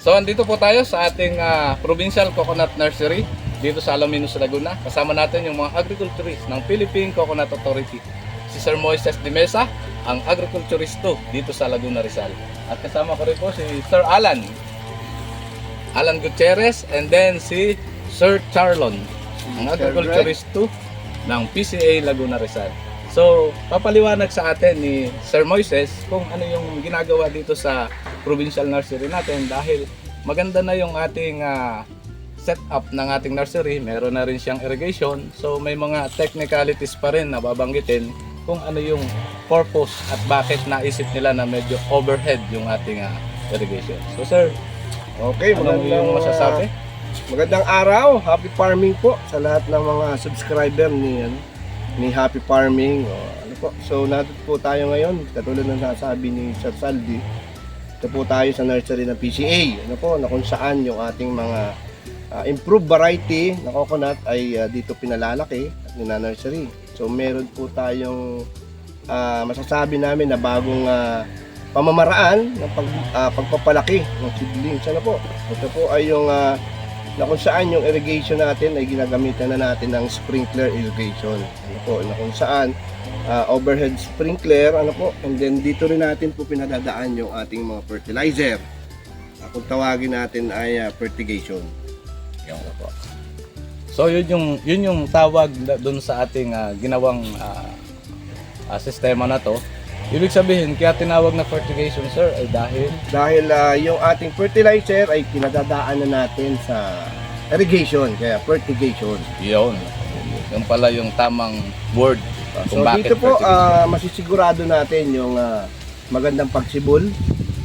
So andito po tayo sa ating Provincial Coconut Nursery dito sa Alaminos, Laguna. Kasama natin yung mga agriculturist ng Philippine Coconut Authority. Si Sir Moises de Mesa, ang agriculturisto dito sa Laguna, Rizal. At kasama ko rin po si Sir Alan Gutierrez, and then si Sir Charlon, ang agriculturisto ng PCA Laguna, Rizal. So, papaliwanag sa atin ni Sir Moises kung ano yung ginagawa dito sa provincial nursery natin, dahil maganda na yung ating setup ng ating nursery. Meron na rin siyang irrigation. So, may mga technicalities pa rin na babanggitin kung ano yung purpose at bakit naisip nila na medyo overhead yung ating irrigation. So, sir, Okay, ano yung masasabi? Magandang araw, happy farming po sa lahat ng mga subscriber ni Happy Farming. So nandito po tayo ngayon, katulad ng nasabi ni Sir Saldi. Ito po tayo sa nursery ng PCA, na kung saan yung ating mga improved variety na coconut ay dito pinalalaki at nursery. So meron po tayong masasabi namin na bagong pamamaraan ng pagpapalaki ng seedlings. Ito po ay yung na kung saan yung irrigation natin ay ginagamitan na natin ng sprinkler irrigation. Na kung saan overhead sprinkler, and then dito rin natin po pinadadaan yung ating mga fertilizer. Kung tawagin natin ay fertigation. Yung po. So yun yung tawag doon sa ating ginawang sistema na to. Ibig sabihin, kaya tinawag na fertigation, sir, ay dahil yung ating fertilizer ay pinadadaan na natin sa irrigation, kaya fertigation. Yun pala yung tamang word. So dito po masisigurado natin yung magandang pagsibol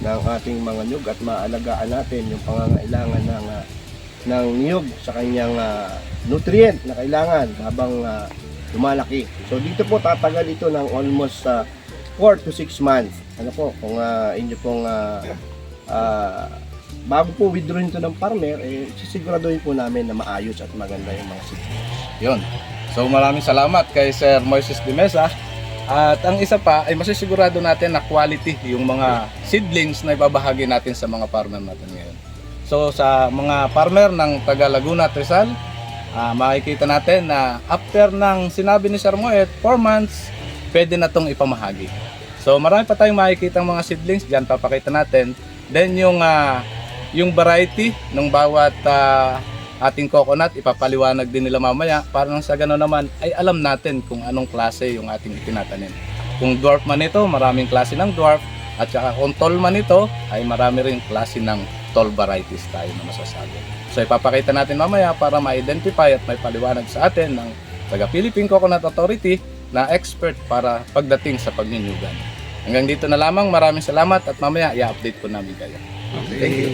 ng ating mga niyog at maalagaan natin yung pangangailangan ng niyog sa kanyang nutrient na kailangan habang lumalaki. So dito po tatagal ito ng almost 4 to 6 months. Kung inyo pong bago po withdrawin ito ng farmer, sisiguraduhin po namin na maayos at maganda yung mga seedlings. Yun. So maraming salamat kay Sir Moises de Mesa. At ang isa pa ay masisigurado natin na quality yung mga seedlings na ibabahagi natin sa mga farmer natin ngayon. So sa mga farmer ng taga Laguna at Rizal, makikita natin na after ng sinabi ni Sir Moet, 4 months, pwede na itong ipamahagi. So marami pa tayong makikita mga seedlings, diyan papakita natin. Then yung variety ng bawat ating coconut, ipapaliwanag din nila mamaya, para nang sa gano'n naman ay alam natin kung anong klase yung ating itinatanim. Kung dwarf man ito, maraming klase ng dwarf, at saka kung tall man ito, ay marami rin klase ng tall varieties tayo na masasabi. So ipapakita natin mamaya para ma-identify at may paliwanag sa atin ng taga Philippine Coconut Authority na expert para pagdating sa pagninyugan. Hanggang dito na lamang, maraming salamat at mamaya i-update po namin kayo. Thank you.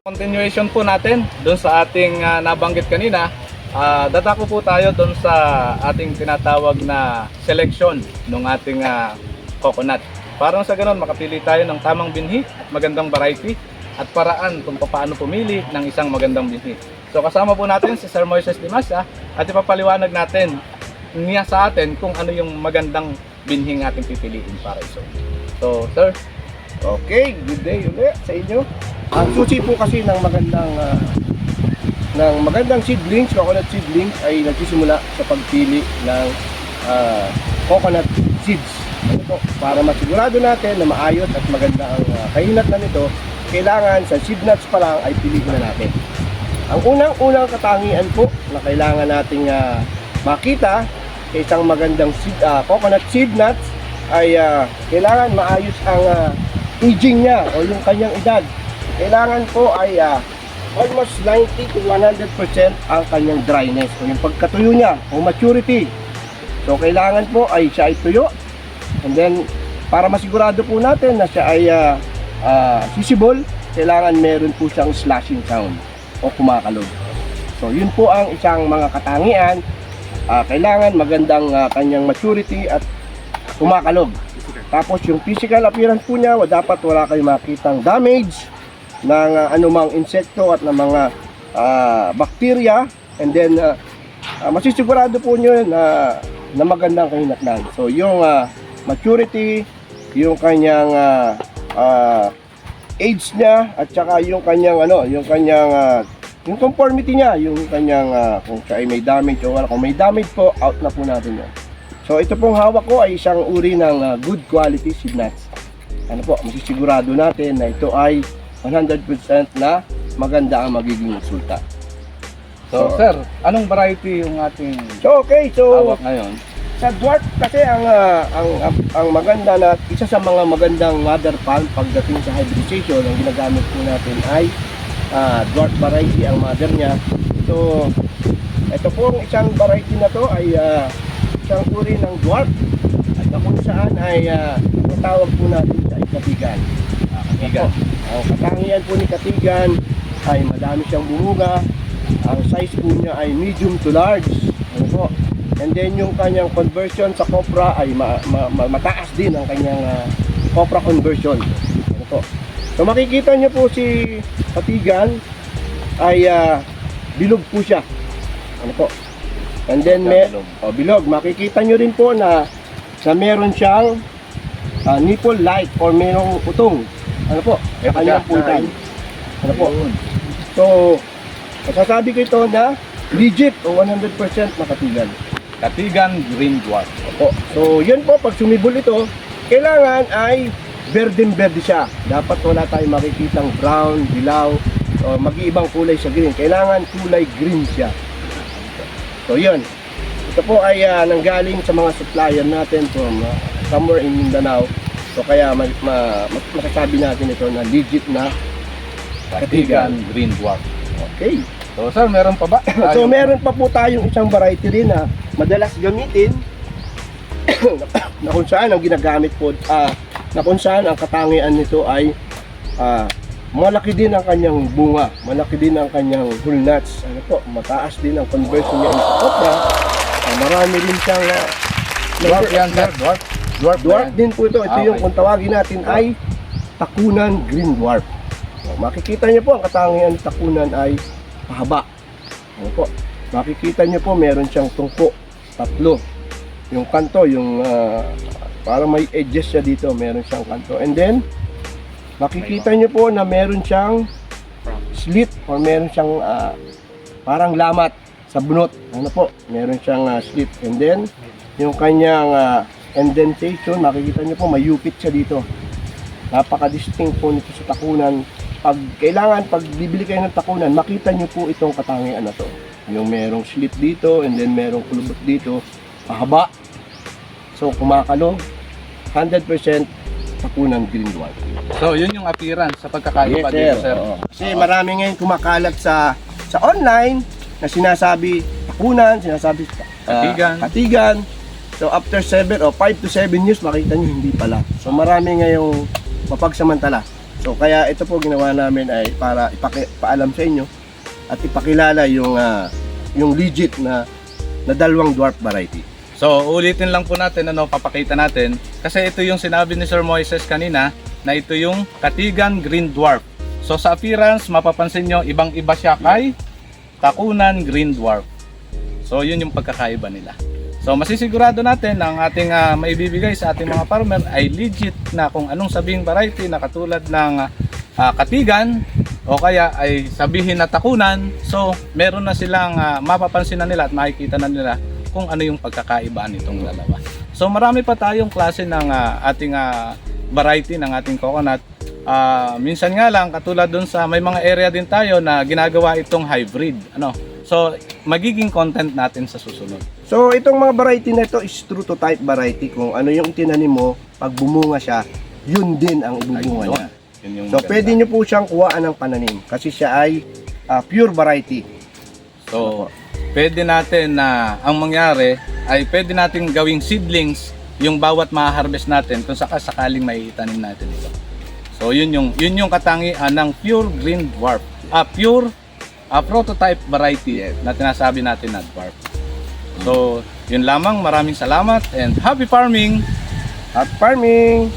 Continuation po natin doon sa ating nabanggit kanina. Dadako po tayo doon sa ating tinatawag na selection ng ating coconut. Para sa ganun makapili tayo ng tamang binhi at magandang variety at paraan kung paano pumili ng isang magandang binhi. So kasama po natin si Sir Moises de Mesa at ipapaliwanag natin niya sa atin kung ano yung magandang binhing ating pipiliin para ito. So sir, Okay, good day ulit sa inyo. Ang susi po kasi ng magandang seedlings, coconut seedlings, ay nagsisimula sa pagpili ng coconut seeds. Para masigurado natin na maayos at maganda ang kahinat na nito, kailangan sa seed nuts pa lang ay piliin na natin. Ang unang katangian po na kailangan nating makita sa isang magandang coconut seed nuts ay kailangan maayos ang aging niya o yung kanyang edad. Kailangan po ay almost 90 to 100% ang kanyang dryness o yung pagkatuyo niya o maturity. So kailangan po ay siya ay tuyo, and then para masigurado po natin na siya ay sisibol, kailangan meron po siyang slashing sound o kumakalog. So yun po ang isang mga katangian. Kailangan magandang kanyang maturity at kumakalog. Tapos yung physical appearance po niya, dapat wala kayong makitang damage ng anumang insekto at ng mga bacteria, and then masisigurado po nyo na magandang kahinatnan. So yung maturity, yung kanyang age niya, at saka yung kanyang yung conformity niya, yung kanyang kung siya ay may damage o wala. Kung may damage po, out na po natin yun. So ito pong hawak ko ay isang uri ng good quality seed nuts. Masisigurado natin na ito ay 100% na maganda ang magiging resulta. So, sir, anong variety yung ating So hawak ngayon? sa dwarf kasi ang maganda na isa sa mga magandang mother palm pagdating sa hybridization, ang ginagamit po natin ay dwarf variety ang mother niya. So ito pong isang variety na to ay isang uri ng dwarf at na kung saan ay natawag po natin sa katigan. Katigan. Ang katangian po ni katigan ay madami siyang bunga. Ang size po niya ay medium to large. And then yung kanyang conversion sa copra ay mataas din ang kanyang copra conversion. So makikita niyo po si katigan ay bilog po siya. And then bilog. Makikita nyo rin po na meron siyang nipple light or merong utong. Sa kanyang puntan. So, masasabi ko ito na legit o 100% na katigan. Katigan Green Dwarf. So, yun po, pag sumibol ito, kailangan ay berdeng-berde siya. Dapat wala tayong makikitang brown, dilaw, o mag-iibang kulay sa green. Kailangan kulay green siya. So yun, ito po ay nanggaling sa mga supplier natin from somewhere in Mindanao. So kaya masasabi natin ito na legit na Katigan Green Dwarf. Okay. So sir, meron pa ba? So meron pa po tayong isang variety rin na madalas gamitin na kung saan ang ginagamit po, na kung saan ang katangian nito ay malaki din ang kanyang bunga, malaki din ang kanyang whole nuts. Mataas din ang conversion niya into copra. Marami rin siyang Dwarf yan, sir. Dwarf. Dwarf din po ito. Ito yung Okay. kung tawagin natin ay takunan green dwarf. Makikita niyo po ang katangian ng takunan ay pahaba. Makikita niyo po meron siyang tungko, tatlo. Yung kanto, yung parang may edges siya dito, meron siyang kanto. And then makikita nyo po na meron siyang slit or meron siyang parang lamat sa bunot. Meron siyang slit. And then, yung kanyang indentation, makikita nyo po, may yupit siya dito. Napaka-distinct po nito sa takunan. Pag bibili kayo ng takunan, makita nyo po itong katangian na to. Yung merong slit dito, and then merong kulubot dito, pahaba. So, kumakalong, 100% takunan green dwarf. So yun yung appearance sa pagkakaiba dito, sir. Kasi marami ngayon kumakalat sa online na sinasabi takunan, sinasabi katigan. So after 5 to 7 years makita nyo hindi pala. So marami ngayong mapagsamantala. So kaya ito po ginawa namin ay para ipaalam sa inyo at ipakilala yung legit na dalawang dwarf variety. So ulitin lang po natin, papakita natin. Kasi ito yung sinabi ni Sir Moises kanina, na ito yung Katigan Green Dwarf. So sa appearance, mapapansin nyo, ibang-iba siya kay Takunan Green Dwarf. So yun yung pagkakaiba nila. So masisigurado natin na ang ating maibibigay sa ating mga farmer ay legit na kung anong sabing variety na katulad ng Katigan o kaya ay sabihin na Takunan. So meron na silang mapapansin na nila at makikita na nila kung ano yung pagkakaibaan nitong dalawa. So marami pa tayong klase ng ating variety ng ating coconut. Minsan nga lang katulad dun sa may mga area din tayo na ginagawa itong hybrid. So magiging content natin sa susunod. So itong mga variety na ito is true to type variety. Kung ano yung tinanim mo, pag bumunga siya, yun din ang ibubunga Ayun. niya. Yun yung So maganda. pwede nyo po siyang kuhaan ng pananim kasi siya ay pure variety. So, pwede natin na ang mangyari ay pwede natin gawing seedlings yung bawat ma-harvest natin kung sakaling may itanim natin ito. So, yun yung katangian ng pure green dwarf. Pure prototype variety na tinasabi natin na dwarf. So, yun lamang. Maraming salamat and happy farming! Happy farming!